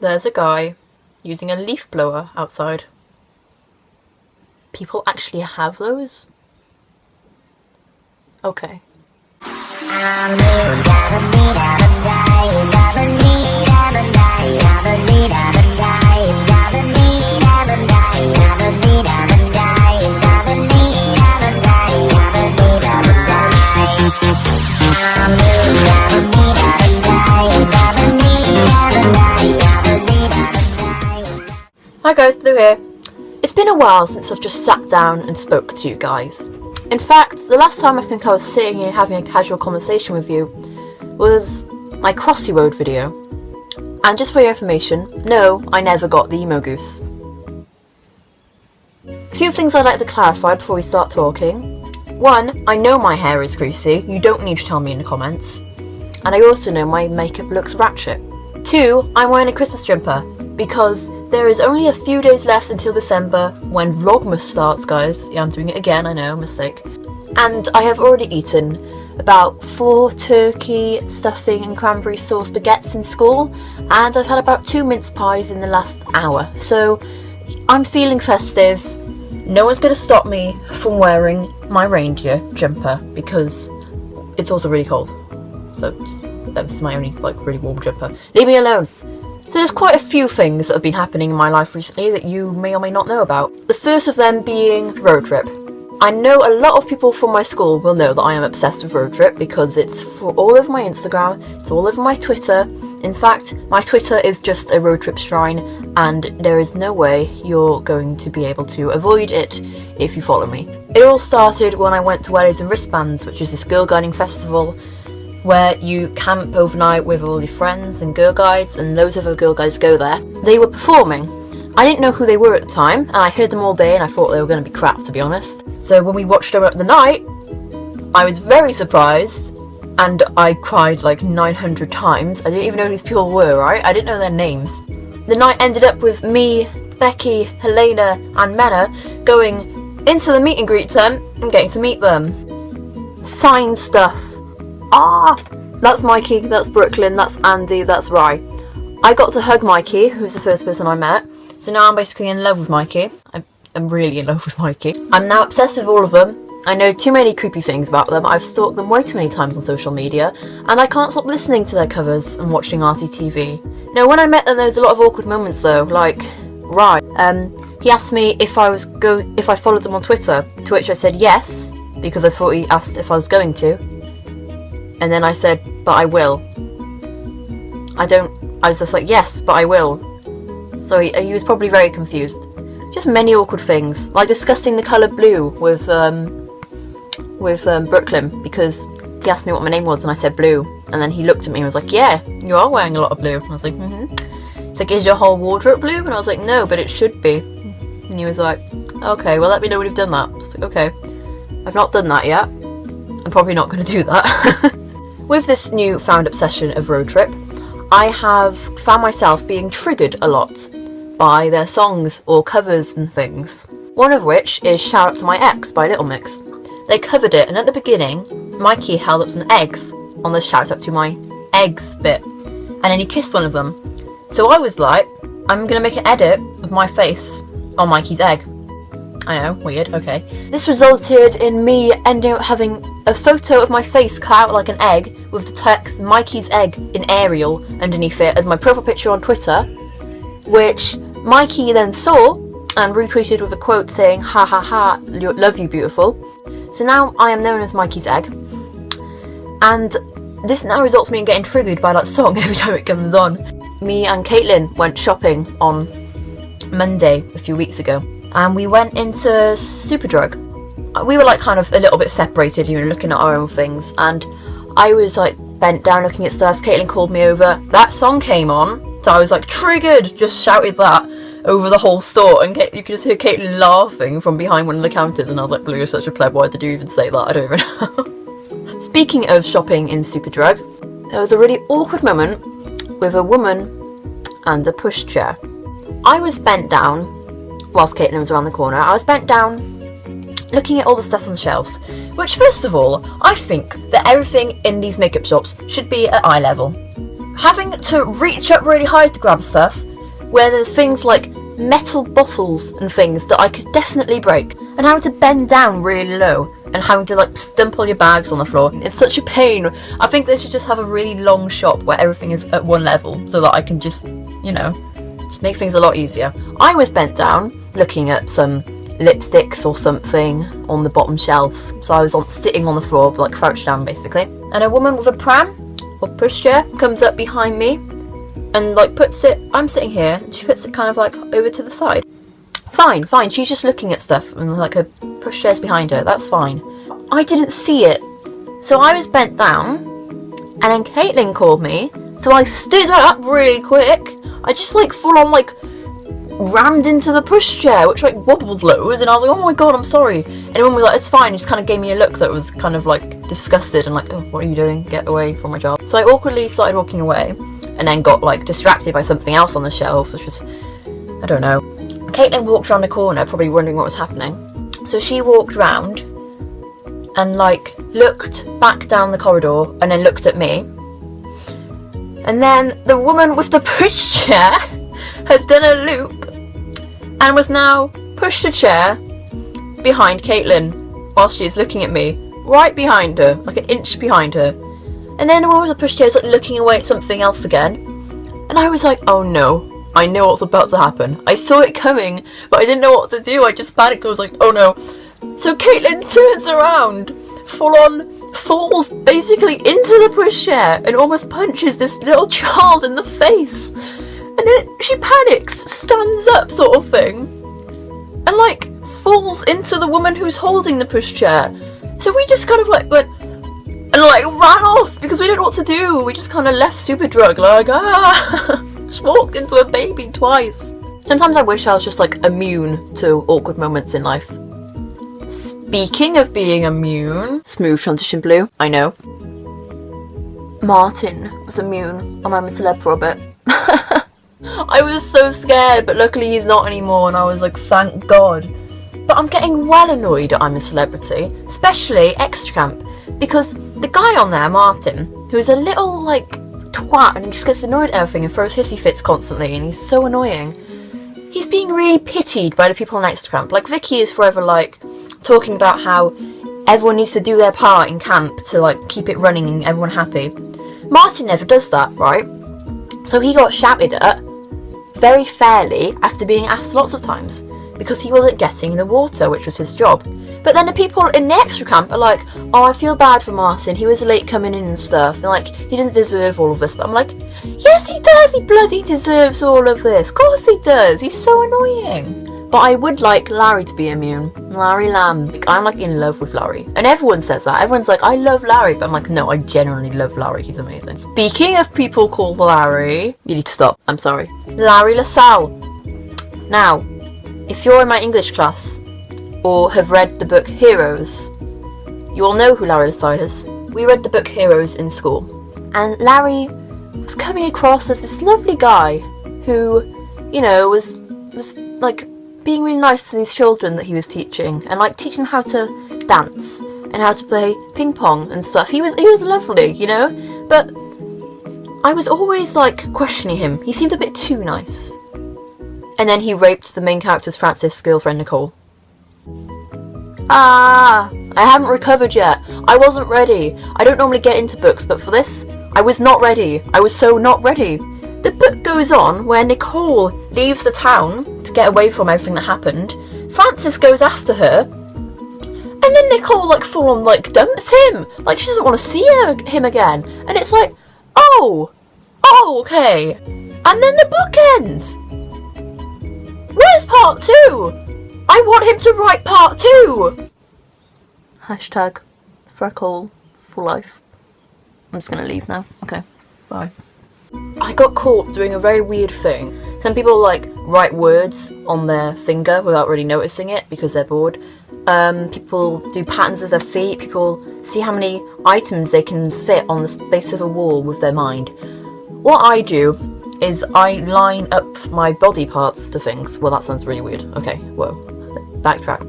there's a guy using a leaf blower outside. People actually have those? Okay. Hi guys, Blue here. It's been a while since I've just sat down and spoke to you guys. In fact, the last time I think I was sitting here having a casual conversation with you was my Crossy Road video. And just for your information, no, I never got the emo goose. A few things I'd like to clarify before we start talking. One, I know my hair is greasy, you don't need to tell me in the comments. And I also know my makeup looks ratchet. Two, I'm wearing a Christmas jumper because there is only a few days left until December when Vlogmas starts, guys. Yeah, I'm doing it again, I know, mistake. And I have already eaten about 4 turkey, stuffing and cranberry sauce baguettes in school, and I've had about 2 mince pies in the last hour. So I'm feeling festive. No one's going to stop me from wearing my reindeer jumper because it's also really cold. So that's my only really warm jumper. Leave me alone. So there's quite a few things that have been happening in my life recently that you may or may not know about. The first of them being road trip. I know a lot of people from my school will know that I am obsessed with road trip because it's all over my Instagram, it's all over my Twitter. In fact, my Twitter is just a road trip shrine and there is no way you're going to be able to avoid it if you follow me. It all started when I went to Wellies and Wristbands, which is this girl guiding festival where you camp overnight with all your friends and girl guides, and loads of other girl guides go there. They were performing. I didn't know who they were at the time, and I heard them all day and I thought they were going to be crap, to be honest. So when we watched them at the night, I was very surprised, and I cried like 900 times. I didn't even know who these people were, right? I didn't know their names. The night ended up with me, Becky, Helena and Mena going into the meet and greet tent and getting to meet them. Sign stuff. That's Mikey, that's Brooklyn, that's Andy, that's Rye. I got to hug Mikey, who was the first person I met. So now I'm basically in love with Mikey. I'm really in love with Mikey. I'm now obsessed with all of them. I know too many creepy things about them. I've stalked them way too many times on social media. And I can't stop listening to their covers and watching RTTV. Now when I met them there was a lot of awkward moments though, like Rye. He asked me if I followed them on Twitter, to which I said yes, because I thought he asked if I was going to. And then I said, but I will. I was just like, yes, but I will. So he was probably very confused. Just many awkward things, like discussing the colour blue with Brooklyn, because he asked me what my name was and I said blue. And then he looked at me and was like, yeah, you are wearing a lot of blue. And I was like, It's like, is your whole wardrobe blue? And I was like, no, but it should be. And he was like, okay, well let me know when you've done that. I was like, okay, I've not done that yet. I'm probably not going to do that. With this newfound obsession of road trip, I have found myself being triggered a lot by their songs or covers and things. One of which is Shout Out to My Ex by Little Mix. They covered it, and at the beginning, Mikey held up some eggs on the Shout Out to My Eggs bit, and then he kissed one of them. So I was like, I'm going to make an edit of my face on Mikey's egg. I know, weird, okay. This resulted in me ending up having a photo of my face cut out like an egg with the text Mikey's egg in Arial underneath it as my profile picture on Twitter, which Mikey then saw and retweeted with a quote saying, ha ha ha, love you beautiful. So now I am known as Mikey's egg, and this now results in me getting triggered by that song every time it comes on. Me and Caitlin went shopping on Monday a few weeks ago, and we went into Superdrug. We were like kind of a little bit separated, you know, looking at our own things, and I was like bent down looking at stuff. Caitlin called me over, that song came on, so I was like triggered, just shouted that over the whole store, and you could just hear Caitlin laughing from behind one of the counters, and I was like, Blue, you're such a pleb, why did you even say that? I don't even know. Speaking of shopping in Superdrug, there was a really awkward moment with a woman and a pushchair. I was bent down whilst Caitlin was around the corner. I was bent down looking at all the stuff on the shelves, which first of all, I think that everything in these makeup shops should be at eye level. Having to reach up really high to grab stuff where there's things like metal bottles and things that I could definitely break, and having to bend down really low and having to like stump all your bags on the floor. It's such a pain. I think they should just have a really long shop where everything is at one level so that I can just, you know, just make things a lot easier. I was bent down looking at some lipsticks or something on the bottom shelf, so I was sitting on the floor, like crouched down basically, and a woman with a pram or pushchair comes up behind me and like puts it, I'm sitting here, and she puts it kind of like over to the side. Fine, she's just looking at stuff and like her pushchair's behind her, that's fine. I didn't see it, so I was bent down, and then Caitlin called me, so I stood up really quick. I just like full on like rammed into the pushchair, which like wobbled loads, and I was like, oh my god, I'm sorry. And everyone was like, it's fine, just kind of gave me a look that was kind of like disgusted and like, oh, what are you doing? Get away from my job. So I awkwardly started walking away, and then got like distracted by something else on the shelf, which was, I don't know. Caitlin walked around the corner, probably wondering what was happening. So she walked round and like looked back down the corridor and then looked at me. And then the woman with the pushchair had done a loop and was now pushed a chair behind Caitlin while she's looking at me, right behind her, like an inch behind her. And then the woman with the pushchair was like looking away at something else again. And I was like, oh no. I know what's about to happen. I saw it coming, but I didn't know what to do. I just panicked. I was like, oh no. So Caitlin turns around, full on, falls basically into the pushchair and almost punches this little child in the face. And then she panics, stands up sort of thing, and like falls into the woman who's holding the pushchair. So we just kind of like went and like ran off because we didn't know what to do. We just kind of left super drunk, like, just walked into a baby twice. Sometimes I wish I was just like immune to awkward moments in life. Speaking of being immune, smooth transition blue, I know. Martin was immune on I'm a Celeb for a bit. I was so scared, but luckily he's not anymore, and I was like, thank God. But I'm getting well annoyed at I'm a Celebrity, especially Extra Camp, because the guy on there, Martin, who's a little like twat and just gets annoyed at everything and throws hissy fits constantly, and he's so annoying. He's being really pitied by the people on Extra Camp. Like Vicky is forever like talking about how everyone needs to do their part in camp to like keep it running and everyone happy. Martin never does that, right? So he got shouted at very fairly after being asked lots of times because he wasn't getting the water, which was his job. But then the people in the Extra Camp are like, oh, I feel bad for Martin, he was late coming in and stuff, and like, he doesn't deserve all of this. But I'm like, yes he does, he bloody deserves all of this, of course he does, he's so annoying. But I would like Larry to be immune. Larry Lamb. Like, I'm like in love with Larry. And everyone says that. Everyone's like, I love Larry. But I'm like, no, I genuinely love Larry. He's amazing. Speaking of people called Larry, you need to stop. I'm sorry. Larry LaSalle. Now, if you're in my English class or have read the book Heroes, you all know who Larry LaSalle is. We read the book Heroes in school. And Larry was coming across as this lovely guy who, you know, was like being really nice to these children that he was teaching, and like teaching them how to dance and how to play ping pong and stuff. He was lovely, you know, but I was always like questioning him. He seemed a bit too nice. And then he raped the main character's Francis' girlfriend Nicole. I haven't recovered yet. I wasn't ready. I don't normally get into books, but for this, I was not ready. I was so not ready. The book goes on where Nicole leaves the town to get away from everything that happened. Francis goes after her, and then Nicole like full on like dumps him. Like she doesn't want to see him again. And it's like, oh, okay. And then the book ends. Where's part 2? I want him to write part 2. Hashtag freckle for life. I'm just gonna leave now. Okay, bye. I got caught doing a very weird thing. Some people like write words on their finger without really noticing it because they're bored. People do patterns with their feet. People see how many items they can fit on the space of a wall with their mind. What I do is I line up my body parts to things. Well, that sounds really weird. Okay, whoa. Backtrack.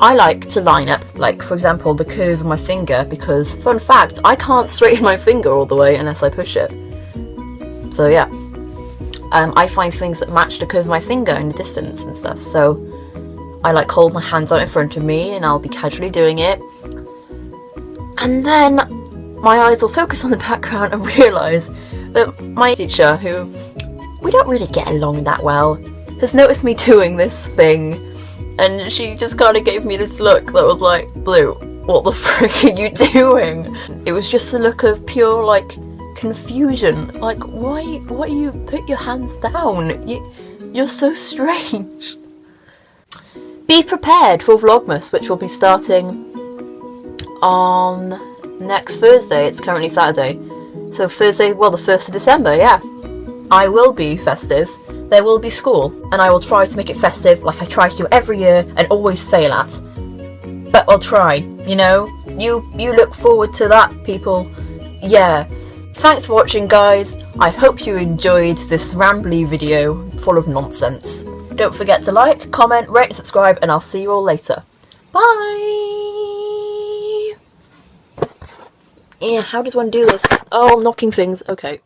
I like to line up, like, for example, the curve of my finger, because, fun fact, I can't straighten my finger all the way unless I push it. So, yeah. I find things that match the curve of my finger in the distance and stuff. So I like hold my hands out in front of me and I'll be casually doing it. And then my eyes will focus on the background and realise that my teacher, who we don't really get along that well, has noticed me doing this thing. And she just kind of gave me this look that was like, Blue, what the frick are you doing? It was just a look of pure, like, confusion. Like, why you put your hands down? You're so strange. Be prepared for Vlogmas, which will be starting on next Thursday. It's currently Saturday. So Thursday, well, the 1st of December, yeah. I will be festive. There will be school, and I will try to make it festive like I try to do every year and always fail at. But I'll try, you know? You look forward to that, people. Yeah. Thanks for watching, guys. I hope you enjoyed this rambly video full of nonsense. Don't forget to like, comment, rate and subscribe, and I'll see you all later. Bye! Yeah, how does one do this? Oh, I'm knocking things. Okay.